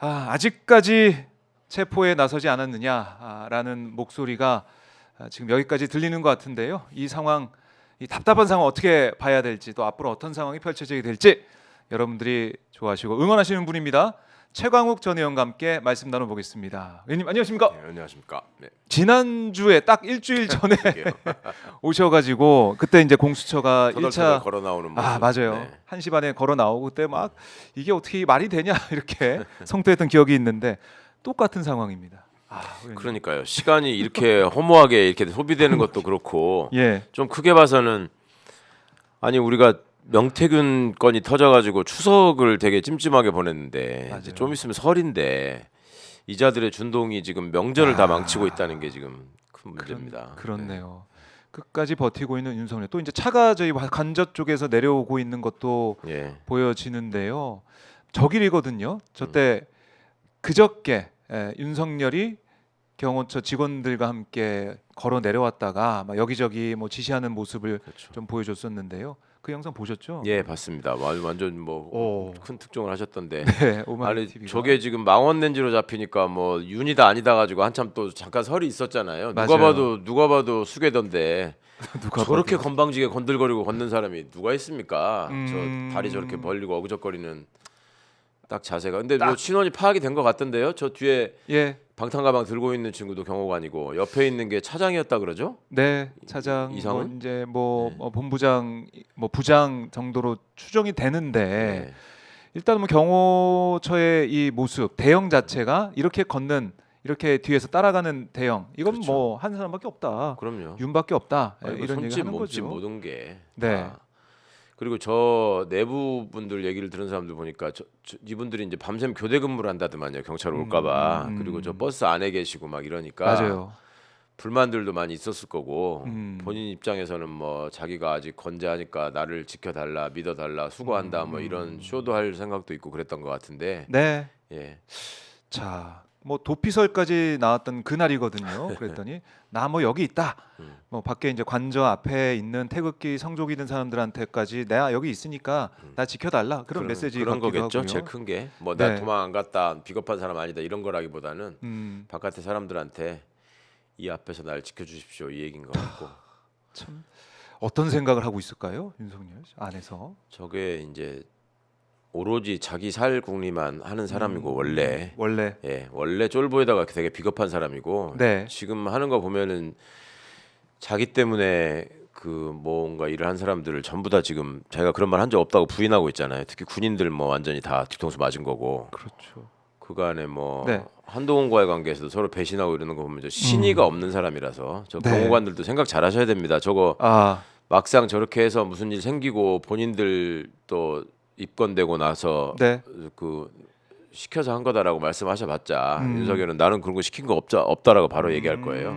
아직까지 체포에 나서지 않았느냐라는 목소리가 지금 여기까지 들리는 것 같은데요. 이 상황, 이 답답한 상황 어떻게 봐야 될지, 또 앞으로 어떤 상황이 펼쳐지게 될지 여러분들이 좋아하시고 응원하시는 분입니다. 최광욱 전 의원과 함께 말씀 나눠보겠습니다. 의원님 안녕하십니까? 네, 안녕하십니까? 네. 지난주에 딱 일주일 전에 그러게요. 오셔가지고 그때 이제 공수처가 터덜터덜 1차 걸어 나오는 맞아요. 네. 1시 반에 걸어 나오고 그때 막 이게 어떻게 말이 되냐 이렇게 성토했던 기억이 있는데 똑같은 상황입니다. 의원님. 그러니까요. 시간이 이렇게 허무하게 이렇게 소비되는 것도 그렇고 예. 좀 크게 봐서는 아니 우리가 명태균 건이 터져가지고 추석을 되게 찜찜하게 보냈는데 맞아요. 이제 좀 있으면 설인데 이자들의 준동이 지금 명절을 다 망치고 있다는 게 지금 큰 문제입니다. 그렇네요. 끝까지 버티고 있는 윤석열. 또 이제 차가 저희 관저 쪽에서 내려오고 있는 것도 예. 보여지는데요. 저 길이거든요. 저때 그저께 윤석열이 경호처 직원들과 함께 걸어 내려왔다가 막 여기저기 뭐 지시하는 모습을 그렇죠. 좀 보여줬었는데요. 그 영상 보셨죠? 예, 봤습니다. 완전 뭐 큰 특종을 하셨던데. 네, 오마이 아니 TV가. 저게 지금 망원 렌즈로 잡히니까 뭐 윤이다 아니다 가지고 한참 또 잠깐 설이 있었잖아요. 맞아요. 누가 봐도 수괴던데 누가 저렇게 봐도. 건방지게 건들거리고 걷는 사람이 누가 있습니까? 저 다리 저렇게 음. 벌리고 어그적거리는 딱 자세가. 근데 뭐 신원이 파악이 된 것 같던데요. 저 뒤에 예, 방탄 가방 들고 있는 친구도 경호관이고 옆에 있는 게 차장이었다 그러죠? 네, 차장 이상은? 뭐 이제 뭐, 네. 본부장, 뭐 부장 정도로 추정이 되는데 네. 일단 뭐 경호처의 이 모습, 대형 자체가 이렇게 걷는, 이렇게 뒤에서 따라가는 대형, 이건 그렇죠. 뭐 한 사람밖에 없다, 그럼요. 윤밖에 없다, 아니, 뭐 이런 손짓 얘기하는 몸짓 거죠. 모든 게. 네. 다. 그리고 저 내부 분들 얘기를 들은 사람들 보니까 이분들이 이제 밤샘 교대 근무를 한다더만요. 경찰 올까봐. 그리고 저 버스 안에 계시고 막 이러니까 맞아요. 불만들도 많이 있었을 거고 본인 음. 입장에서는 뭐 자기가 아직 건재하니까 나를 지켜달라, 믿어달라, 수고한다 뭐 이런 쇼도 할 생각도 있고 그랬던 것 같은데. 네. 예. 자, 뭐 도피설까지 나왔던 그날이거든요. 그랬더니 나 뭐 여기 있다. 뭐 밖에 이제 관저 앞에 있는 태극기 성조기든 사람들한테까지 내가 여기 있으니까 나 지켜달라. 그런 메시지 그런 같기도 거겠죠. 하고요. 제일 큰 게 뭐 나 네. 도망 안 갔다, 비겁한 사람 아니다 이런 거라기보다는 음, 바깥에 사람들한테 이 앞에서 날 지켜주십시오 이 얘기인 것 같고. 참 어떤 생각을 하고 있을까요, 윤석열 안에서? 저게 이제 오로지 자기 살 궁리만 하는 사람이고 원래 원래 쫄보에다가 되게 비겁한 사람이고 네. 지금 하는 거 보면은 자기 때문에 그 뭔가 일을 한 사람들을 전부 다 지금 자기가 그런 말 한 적 없다고 부인하고 있잖아요. 특히 군인들 뭐 완전히 다 뒤통수 맞은 거고 그렇죠. 그간에 뭐 네. 한동훈과의 관계에서도 서로 배신하고 이러는 거 보면 저 신의가 없는 사람이라서 저 네. 경호관들도 생각 잘 하셔야 됩니다. 저거 아, 막상 저렇게 해서 무슨 일 생기고 본인들 또 입건되고 나서 네. 그 시켜서 한 거다라고 말씀하셔봤자 윤석열은 나는 그런 거 시킨 거 없다라고 바로 얘기할 거예요.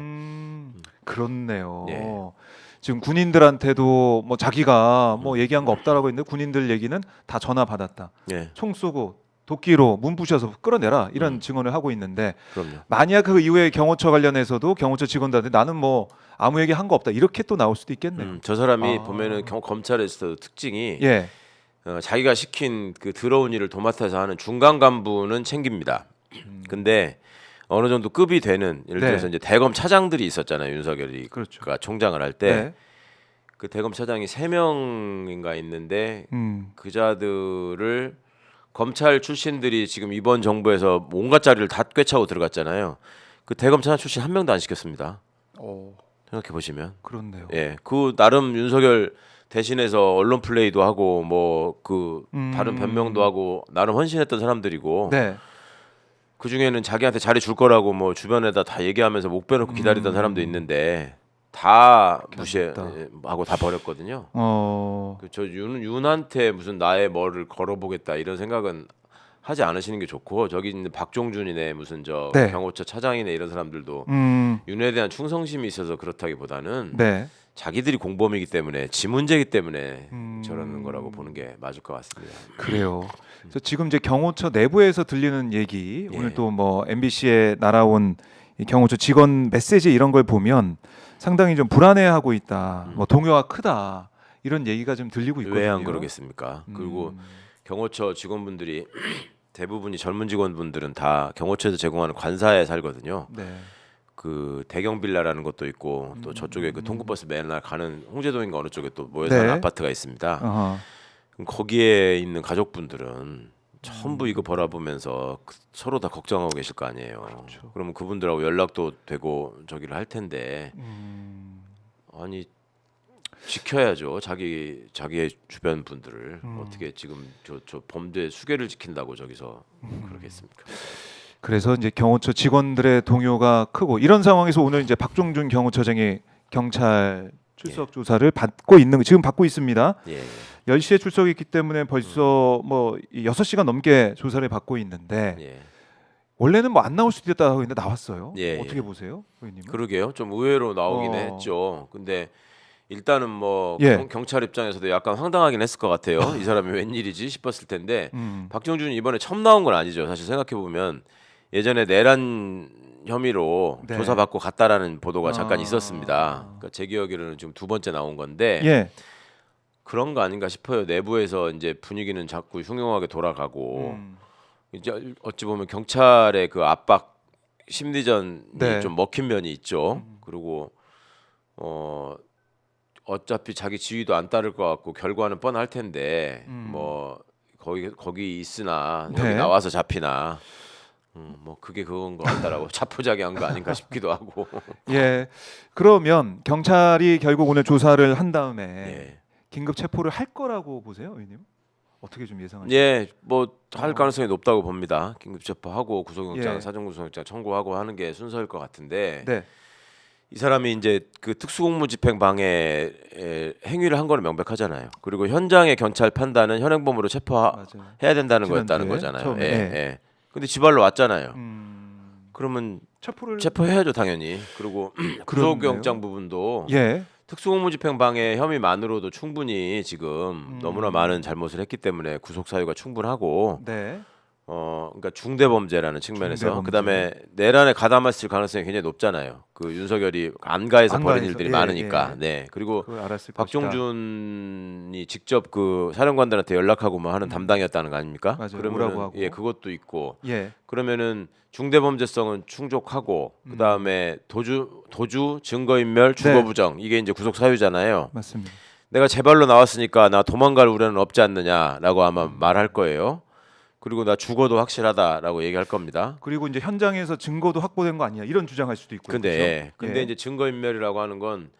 그렇네요. 예. 지금 군인들한테도 뭐 자기가 뭐 얘기한 거 없다라고 했는데 군인들 얘기는 다 전화 받았다. 예, 총 쏘고 도끼로 문 부셔서 끌어내라 이런 증언을 하고 있는데 그럼요. 만약 그 이후에 경호처 관련해서도 경호처 직원들한테 나는 뭐 아무 얘기 한 거 없다 이렇게 또 나올 수도 있겠네요. 저 사람이 보면은 검찰에서 특징이 예, 자기가 시킨 그 더러운 일을 도맡아서 하는 중간 간부는 챙깁니다. 근데 어느 정도 급이 되는 예를 네. 들어서 이제 대검 차장들이 있었잖아요. 윤석열이 그렇죠. 가 총장을 할 때 네. 그 대검 차장이 3명인가 있는데 그자들을 검찰 출신들이 지금 이번 정부에서 온갖 자리를 다 꿰차고 들어갔잖아요. 그 대검 차장 출신 한 명도 안 시켰습니다. 생각해 보시면. 그렇네요. 예, 그 나름 윤석열 대신해서 언론 플레이도 하고 뭐 그 다른 변명도 하고 나름 헌신했던 사람들이고 네. 그 중에는 자기한테 자리 줄 거라고 뭐 주변에다 다 얘기하면서 목 빼놓고 기다리던 사람도 있는데 다 무시하고 다 버렸거든요. 저 윤한테 무슨 나의 뭐를 걸어보겠다 이런 생각은 하지 않으시는 게 좋고 저기 있는 박종준이네 무슨 저 네. 경호처 차장이네 이런 사람들도 윤에 대한 충성심이 있어서 그렇다기보다는 네. 자기들이 공범이기 때문에 지 문제이기 때문에 저러는 거라고 보는 게 맞을 것 같습니다. 그래요. 그래서 지금 이제 경호처 내부에서 들리는 얘기 예. 오늘 또 뭐 MBC에 날아온 이 경호처 직원 메시지 이런 걸 보면 상당히 좀 불안해하고 있다. 뭐 동요가 크다. 이런 얘기가 좀 들리고 있거든요. 왜 안 그러겠습니까? 그리고 경호처 직원분들이 대부분이 젊은 직원분들은 다 경호처에서 제공하는 관사에 살거든요. 네. 그 대경 빌라라는 것도 있고 또 저쪽에 그 통근버스 맨날 가는 홍제동인가 어느 쪽에 또 모여 사는 네. 아파트가 있습니다. 어허. 그럼 거기에 있는 가족분들은 전부 이거 바라보면서 서로 다 걱정하고 계실 거 아니에요. 그렇죠. 그러면 그분들하고 연락도 되고 저기를 할 텐데 아니 지켜야죠. 자기의 주변 분들을 어떻게 지금 저 범죄 수괴를 지킨다고 저기서 그러겠습니까? 그래서 이제 경호처 직원들의 동요가 크고 이런 상황에서 오늘 이제 박종준 경호처장이 경찰 출석 조사를 받고 지금 받고 있습니다. 예. 10시에 출석했기 때문에 벌써 뭐 6시간 넘게 조사를 받고 있는데 예. 원래는 뭐 안 나올 수도 있다고 했는데 나왔어요. 예, 어떻게 예. 보세요, 의원님은? 그러게요. 좀 의외로 나오긴 했죠. 근데 일단은 뭐 예. 경찰 입장에서도 약간 황당하긴 했을 것 같아요. 이 사람이 웬일이지 싶었을 텐데 박정준이 이번에 처음 나온 건 아니죠. 사실 생각해 보면 예전에 내란 혐의로 네. 조사받고 갔다라는 보도가 잠깐 있었습니다. 그러니까 제 기억으로는 지금 두 번째 나온 건데 예. 그런 거 아닌가 싶어요. 내부에서 이제 분위기는 자꾸 흉흉하게 돌아가고 이제 어찌 보면 경찰의 그 압박 심리전이 네. 좀 먹힌 면이 있죠. 그리고 어차피 자기 지위도 안 따를 것 같고 결과는 뻔할 텐데 뭐 거기 있으나 여기 네. 나와서 잡히나 뭐 그게 그건 것 같다라고 자포자기한 거 아닌가 싶기도 하고. 예. 그러면 경찰이 결국 오늘 조사를 한 다음에 예. 긴급 체포를 할 거라고 보세요, 의원님? 어떻게 좀 예상하시나요? 예, 뭐 할 가능성이 높다고 봅니다. 긴급 체포하고 구속영장, 예. 사전 구속영장 청구하고 하는 게 순서일 것 같은데 네. 이 사람이 이제 그 특수공무집행 방해 행위를 한 거는 명백하잖아요. 그리고 현장의 경찰 판단은 현행범으로 체포해야 맞아요. 된다는 지난주에 거였다는 거잖아요. 처음에. 예, 예. 예. 근데 지발로 왔잖아요. 그러면 체포를 체포해야죠 당연히. 그리고 구속영장 부분도 예. 특수공무집행 방해 혐의만으로도 충분히 지금 너무나 많은 잘못을 했기 때문에 구속 사유가 충분하고 네. 그러니까 중대범죄라는 측면에서 중대범죄. 그다음에 내란에 가담했을 가능성이 굉장히 높잖아요. 그 윤석열이 안가에서 벌인 안가에서, 일들이 예, 많으니까. 예. 네. 그리고 그걸 알았을 것이다. 박종준이 직접 그 사령관들한테 연락하고 뭐 하는 담당이었다는 거 아닙니까? 맞아요. 그러면은 오라고 하고. 예, 그것도 있고. 예. 그러면은 중대범죄성은 충족하고 그다음에 도주 증거인멸 주거부정 이게 이제 구속 사유잖아요. 맞습니다. 내가 제발로 나왔으니까 나 도망갈 우려는 없지 않느냐라고 아마 말할 거예요. 그리고 나 죽어도 확실하다라고 얘기할 겁니다. 그리고 이제 현장에서 증거도 확보된 거 아니야 이런 주장할 수도 있고. 근데 그렇죠? 예. 이제 증거인멸이라고 하는 건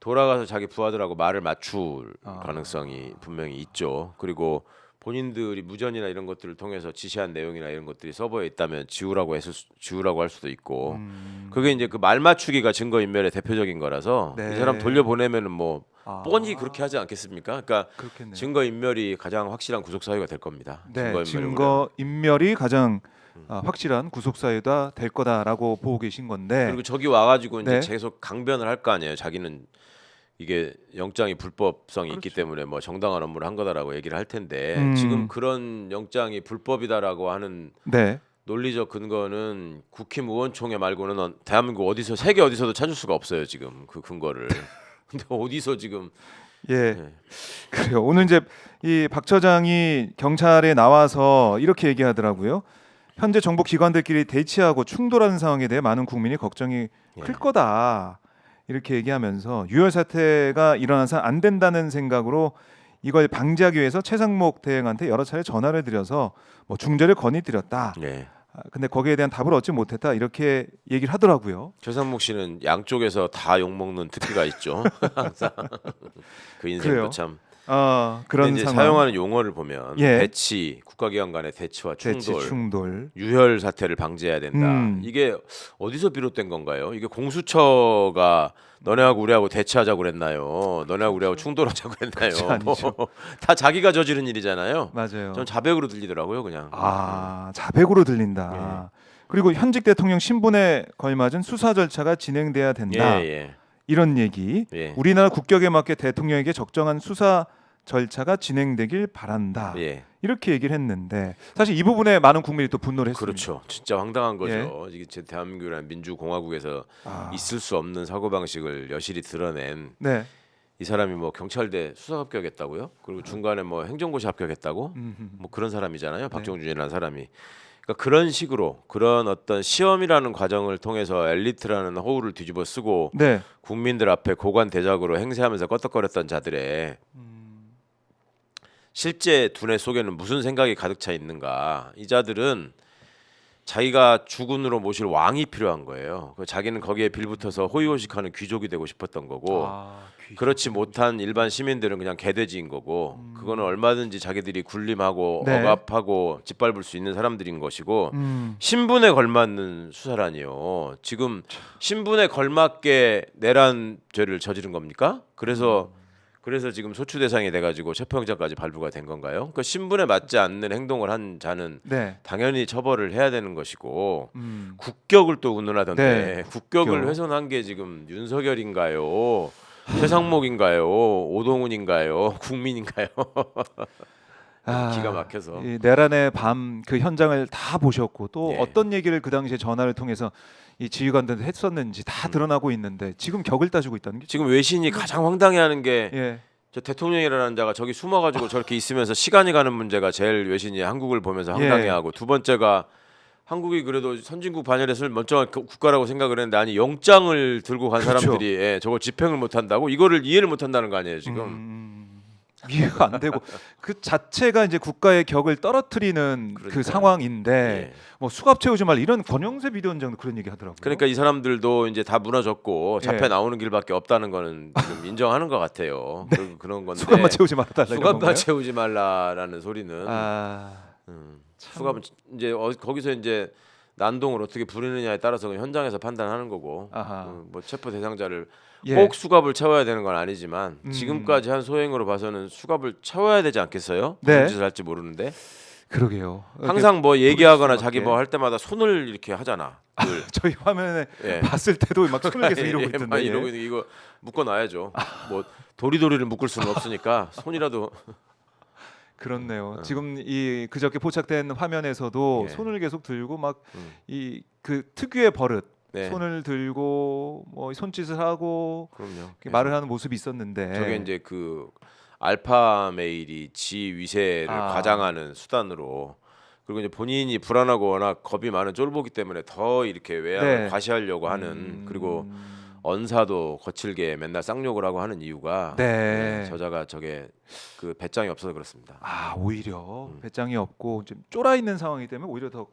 돌아가서 자기 부하들하고 말을 맞출 가능성이 분명히 있죠. 그리고 본인들이 무전이나 이런 것들을 통해서 지시한 내용이나 이런 것들이 서버에 있다면 지우라고 할 수도 있고 그게 이제 그 말 맞추기가 증거인멸의 대표적인 거라서 네. 이 사람 돌려보내면은 뭐 뻔히 그렇게 하지 않겠습니까? 그러니까 그렇겠네요. 증거인멸이 가장 확실한 구속 사유가 될 겁니다. 네, 증거인멸을 증거 인멸이 가장 확실한 구속 사유가 될 거다라고 보고 계신 건데. 그리고 저기 와가지고 이제 네. 계속 강변을 할 거 아니에요. 자기는 이게 영장이 불법성이 있기 그렇죠. 때문에 뭐 정당한 업무를 한 거다라고 얘기를 할 텐데 지금 그런 영장이 불법이다라고 하는 네. 논리적 근거는 국힘 의원총회 말고는 대한민국 어디서 세계 어디서도 찾을 수가 없어요. 지금 그 근거를. 근데 어디서 지금 예. 그래요. 오늘 이제 이 박 처장이 경찰에 나와서 이렇게 얘기하더라고요. 현재 정부 기관들끼리 대치하고 충돌하는 상황에 대해 많은 국민이 걱정이 클 거다. 이렇게 얘기하면서 유혈 사태가 일어나서 안 된다는 생각으로 이걸 방지하기 위해서 최상목 대행한테 여러 차례 전화를 드려서 뭐 중재를 건의드렸다. 예. 근데 거기에 대한 답을 얻지 못했다. 이렇게 얘기를 하더라고요. 최상목 씨는 양쪽에서 다 욕먹는 특기가 있죠. 항상 그 인생도 그래요. 참. 그런 근데 이제 상황. 사용하는 용어를 보면 예. 대치, 국가기관 간의 대치와 충돌, 대치 충돌. 유혈 사태를 방지해야 된다. 이게 어디서 비롯된 건가요? 이게 공수처가 너네하고 우리하고 대치하자고 그랬나요? 너네하고 우리하고 충돌하자고 그랬나요? 아니죠. 다 자기가 저지른 일이잖아요. 맞아요. 전 자백으로 들리더라고요, 그냥. 자백으로 들린다. 그리고 현직 대통령 신분에 걸맞은 수사 절차가 진행돼야 된다. 예. 이런 얘기. 예. 우리나라 국격에 맞게 대통령에게 적정한 수사 절차가 진행되길 바란다. 예. 이렇게 얘기를 했는데 사실 이 부분에 많은 국민이 또 분노를 했습니다. 그렇죠. 진짜 황당한 거죠. 이게 제 대한민국이라는 민주공화국에서 있을 수 없는 사고방식을 여실히 드러낸 네. 이 사람이 뭐 경찰대 수석 합격했다고요? 그리고 중간에 뭐 행정고시 합격했다고? 뭐 그런 사람이잖아요. 박정준이라는 사람이. 그러니까 그런 식으로 그런 어떤 시험이라는 과정을 통해서 엘리트라는 허울을 뒤집어 쓰고 네. 국민들 앞에 고관 대작으로 행세하면서 껐덕거렸던 자들의 실제 두뇌 속에는 무슨 생각이 가득 차 있는가? 이 자들은 자기가 주군으로 모실 왕이 필요한 거예요. 자기는 거기에 빌붙어서 호의호식하는 귀족이 되고 싶었던 거고 귀족. 그렇지 못한 일반 시민들은 그냥 개돼지인 거고 그거는 얼마든지 자기들이 군림하고 네. 억압하고 짓밟을 수 있는 사람들인 것이고 음. 신분에 걸맞는 수사라니요. 지금 신분에 걸맞게 내란 죄를 저지른 겁니까? 그래서 지금 소추 대상이 돼가지고 체포영장까지 발부가 된 건가요? 그 신분에 맞지 않는 행동을 한 자는 네. 당연히 처벌을 해야 되는 것이고 국격을 또 운운하던데 네. 국격을 국격. 훼손한 게 지금 윤석열인가요? 최상목인가요? 오동훈인가요? 국민인가요? 기가 막혀서. 이 내란의 밤 그 현장을 다 보셨고 또 예. 어떤 얘기를 그 당시에 전화를 통해서 이 지휘관들한테 했었는지 다 드러나고 있는데 지금 격을 따지고 있다는 게 지금 외신이 가장 황당해하는 게 예. 저 대통령이라는 자가 저기 숨어가지고 저렇게 있으면서 시간이 가는 문제가 제일 외신이 한국을 보면서 황당해하고 두 번째가 한국이 그래도 선진국 반열에서 멀쩡한 국가라고 생각을 했는데 아니 영장을 들고 간 그렇죠. 사람들이 예, 저걸 집행을 못한다고 이거를 이해를 못한다는 거 아니에요 지금. 이해가 안 되고 그 자체가 이제 국가의 격을 떨어뜨리는 그 그러니까요. 상황인데 예. 뭐 수갑 채우지 말라 이런 권영세 비대위원장도 그런 얘기 하더라고요. 그러니까 이 사람들도 이제 다 무너졌고 잡혀 예. 나오는 길밖에 없다는 거는 지금 인정하는 것 같아요. 그런 건데 수갑만 채우지 말아달라 이런 수갑만 건가요? 채우지 말라라는 소리는 수갑은 이제 거기서 이제 난동을 어떻게 부리느냐에 따라서 그 현장에서 판단하는 거고 뭐 체포 대상자를 예. 꼭 수갑을 채워야 되는 건 아니지만 지금까지 한 소행으로 봐서는 수갑을 채워야 되지 않겠어요? 네. 무슨 짓을 할지 모르는데 그러게요. 항상 뭐 얘기하거나 수밖에. 자기 뭐 할 때마다 손을 이렇게 하잖아. 늘. 저희 화면에 예. 봤을 때도 막 손을 계속 이러고 예, 있던데. 막 이러고 있는 이거 묶어놔야죠. 뭐 도리도리를 묶을 수는 없으니까 손이라도 그렇네요. 지금 이 그저께 포착된 화면에서도 예. 손을 계속 들고 막 이 그 특유의 버릇, 네. 손을 들고 뭐 손짓을 하고 그럼요. 말을 하는 모습이 있었는데 저게 이제 그 알파 메일이 지 위세를 과장하는 수단으로 그리고 이제 본인이 불안하고 워낙 겁이 많은 쫄보기 때문에 더 이렇게 외양을 네. 과시하려고 하는 그리고 언사도 거칠게 맨날 쌍욕을 하고 하는 이유가 네. 저자가 저게 그 배짱이 없어서 그렇습니다. 오히려 배짱이 없고 좀 쫄아 있는 상황이기 때문에 오히려 더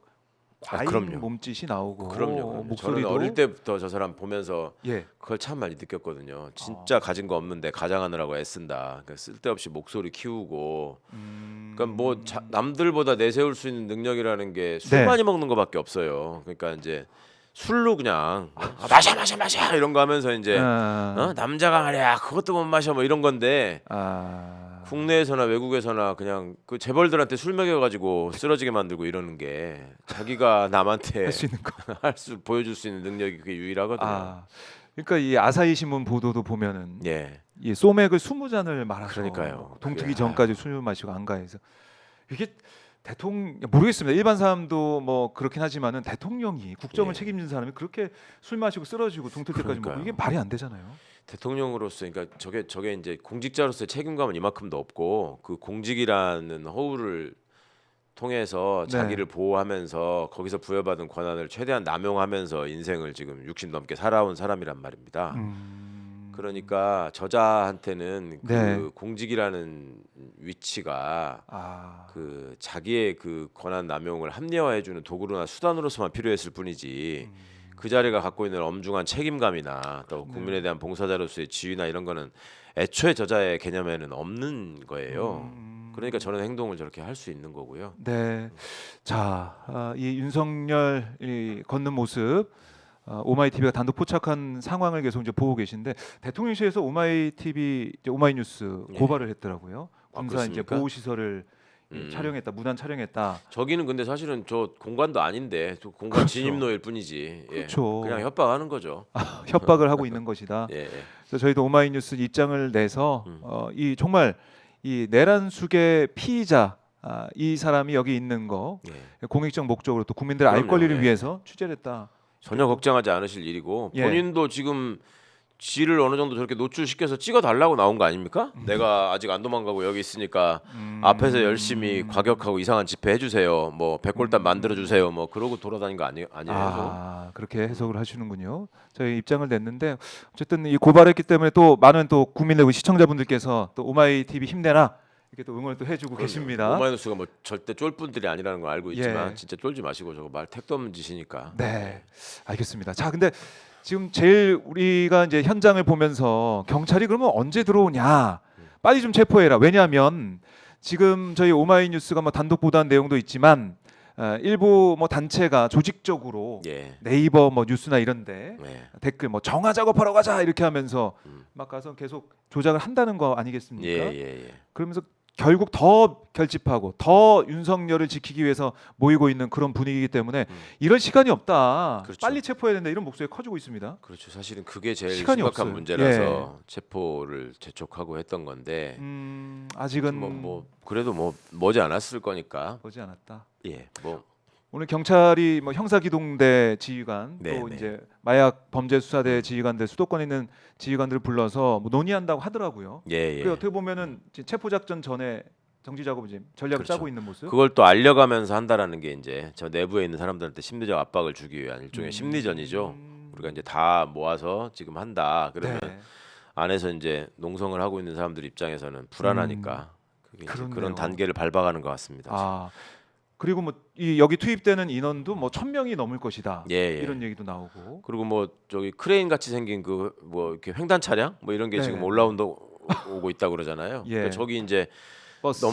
과잉 그럼요. 몸짓이 나오고 그럼요. 목소리도 저는 어릴 때부터 저 사람 보면서 예. 그걸 참 많이 느꼈거든요. 진짜 가진 거 없는데 가장하느라고 애쓴다. 그러니까 쓸데없이 목소리 키우고. 그러니까 뭐 남들보다 내세울 수 있는 능력이라는 게 술 네. 많이 먹는 거밖에 없어요. 그러니까 이제 술로 그냥 마셔 이런 거 하면서 이제 남자가 말이야 그것도 못 마셔 뭐 이런 건데 국내에서나 외국에서나 그냥 그 재벌들한테 술 먹여가지고 쓰러지게 만들고 이러는 게 자기가 남한테 할 수 있는 거. 보여줄 수 있는 능력이 그게 유일하거든요. 그러니까 이 아사히 신문 보도도 보면은 예. 이 소맥을 20잔을 말아서 그러니까요. 동트기 전까지 술 마시고 안가해서 이게 대통령 모르겠습니다. 일반 사람도 뭐 그렇긴 하지만은 대통령이 국정을 예. 책임진 사람이 그렇게 술 마시고 쓰러지고 동틀 때까지 먹고 그러니까요. 이게 말이 안 되잖아요. 대통령으로서 그러니까 저게 이제 공직자로서의 책임감은 이만큼도 없고 그 공직이라는 허울을 통해서 네. 자기를 보호하면서 거기서 부여받은 권한을 최대한 남용하면서 인생을 지금 60 넘게 살아온 사람이란 말입니다. 그러니까 저자한테는 그 네. 공직이라는 위치가 그 자기의 그 권한 남용을 합리화해주는 도구로나 수단으로서만 필요했을 뿐이지 그 자리가 갖고 있는 엄중한 책임감이나 또 국민에 대한 봉사자로서의 지위나 이런 거는 애초에 저자의 개념에는 없는 거예요. 그러니까 저런 행동을 저렇게 할 수 있는 거고요. 네. 자, 이 윤석열 이 걷는 모습 오마이TV가 단독 포착한 상황을 계속 이제 보고 계신데 대통령실에서 오마이TV 이제 오마이뉴스 고발을 했더라고요. 군사 이제 그렇습니까? 보호 시설을 촬영했다, 무단 촬영했다. 저기는 근데 사실은 저 공관도 아닌데 저 공관 그렇죠. 진입로일 뿐이지. 예. 그렇죠. 그냥 협박하는 거죠. 협박을 하고 있는 것이다. 예. 그래서 저희도 오마이뉴스 입장을 내서 이 정말 이 내란 수계 피의자 이 사람이 여기 있는 거 예. 공익적 목적으로 또 국민들의 알 그럼요. 권리를 예. 위해서 취재를 했다. 전혀 걱정하지 않으실 일이고 예. 본인도 지금 지를 어느 정도 저렇게 노출시켜서 찍어달라고 나온 거 아닙니까? 내가 아직 안 도망가고 여기 있으니까 앞에서 열심히 과격하고 이상한 집회 해주세요. 뭐 백골단 만들어주세요. 뭐 그러고 돌아다닌 거 아니에요? 아, 그렇게 해석을 하시는군요. 저희 입장을 냈는데 어쨌든 이 고발했기 때문에 또 많은 또 국민들 시청자분들께서 또 오마이 TV 힘내라 이렇게 또 응원을 또 해주고 계십니다. 오마이뉴스가 뭐 절대 쫄 분들이 아니라는 걸 알고 있지만 예. 진짜 쫄지 마시고 저거 말 택도 없는 짓이니까. 네, 알겠습니다. 자, 근데 지금 제일 우리가 이제 현장을 보면서 경찰이 그러면 언제 들어오냐? 빨리 좀 체포해라. 왜냐하면 지금 저희 오마이뉴스가 뭐 단독 보도한 내용도 있지만 일부 뭐 단체가 조직적으로 예. 네이버 뭐 뉴스나 이런데 네. 댓글 뭐 정화 작업하러 가자 이렇게 하면서 막 가서 계속 조작을 한다는 거 아니겠습니까? 예. 그러면서 결국 더 결집하고 더 윤석열을 지키기 위해서 모이고 있는 그런 분위기이기 때문에 이럴 시간이 없다. 그렇죠. 빨리 체포해야 된다. 이런 목소리가 커지고 있습니다. 그렇죠. 사실은 그게 제일 시간이 심각한 없어요. 문제라서 체포를 재촉하고 했던 건데 아직은 뭐 그래도 뭐 머지 않았을 거니까. 보지 않았다. 예. 뭐 오늘 경찰이 뭐 형사기동대 지휘관 네, 또 네. 이제 마약 범죄수사대 지휘관들 수도권에 있는 지휘관들을 불러서 뭐 논의한다고 하더라고요. 예. 그게 어떻게 보면은 지금 체포 작전 전에 정지 작업 이제 전략을 그렇죠. 짜고 있는 모습. 그걸 또 알려가면서 한다라는 게 이제 저 내부에 있는 사람들한테 심리적 압박을 주기 위한 일종의 심리전이죠. 우리가 이제 다 모아서 지금 한다. 그러면 네. 안에서 이제 농성을 하고 있는 사람들 입장에서는 불안하니까 그게 이제 그렇네요. 그런 단계를 밟아가는 것 같습니다. 아 그리고 뭐 이 여기 투입되는 인원도 뭐 1,000명이 넘을 것이다. 예. 이런 얘기도 나오고. 그리고 뭐 저기 크레인 같이 생긴 그 뭐 이렇게 횡단 차량 뭐 이런 게 네. 지금 오고 있다 그러잖아요. 예. 그러니까 저기 이제 버스.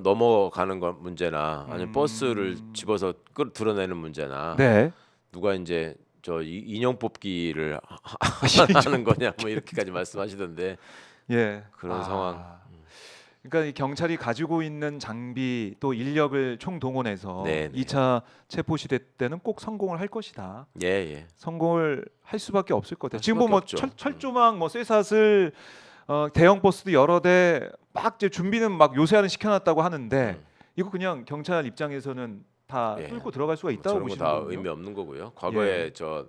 넘어가는 건 문제나 아니면 버스를 집어서 드러내는 문제나 네. 누가 이제 저 인형 뽑기를 하는 거냐 뭐 이렇게까지 말씀하시던데 예. 그런 상황. 그러니까 이 경찰이 가지고 있는 장비 또 인력을 총동원해서 네, 네. 2차 체포 시대 때는 꼭 성공을 할 것이다. 예. 성공을 할 수밖에 없을 것 같아요. 할 지금 수밖에 뭐 없죠. 철조망 뭐 쇠사슬 대형 버스도 여러 대 막 이제 준비는 막 요새화는 시켜놨다고 하는데 이거 그냥 경찰 입장에서는 다 예. 뚫고 들어갈 수가 있다고 저런 거 보시는 다 거군요. 의미 없는 거고요. 과거에 예. 저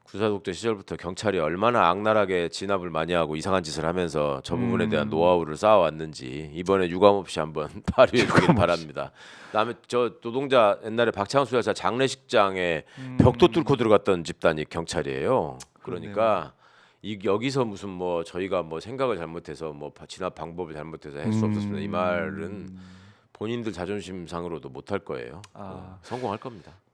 군사독재 시절부터 경찰이 얼마나 악랄하게 진압을 많이 하고 이상한 짓을 하면서 저 부분에 대한 노하우를 쌓아왔는지 이번에 유감없이 한번 발휘해 주길 바랍니다. 그다음에 저 노동자 옛날에 박창수 여사 장례식장에 벽도 뚫고 들어갔던 집단이 경찰이에요. 그러니까 여기서 무슨 뭐 저희가 뭐 생각을 잘못해서 뭐 진압 방법을 잘못해서 할 수 없었습니다. 이 말은 본인들 자존심상으로도 못할 거예요. 성공할 겁니다.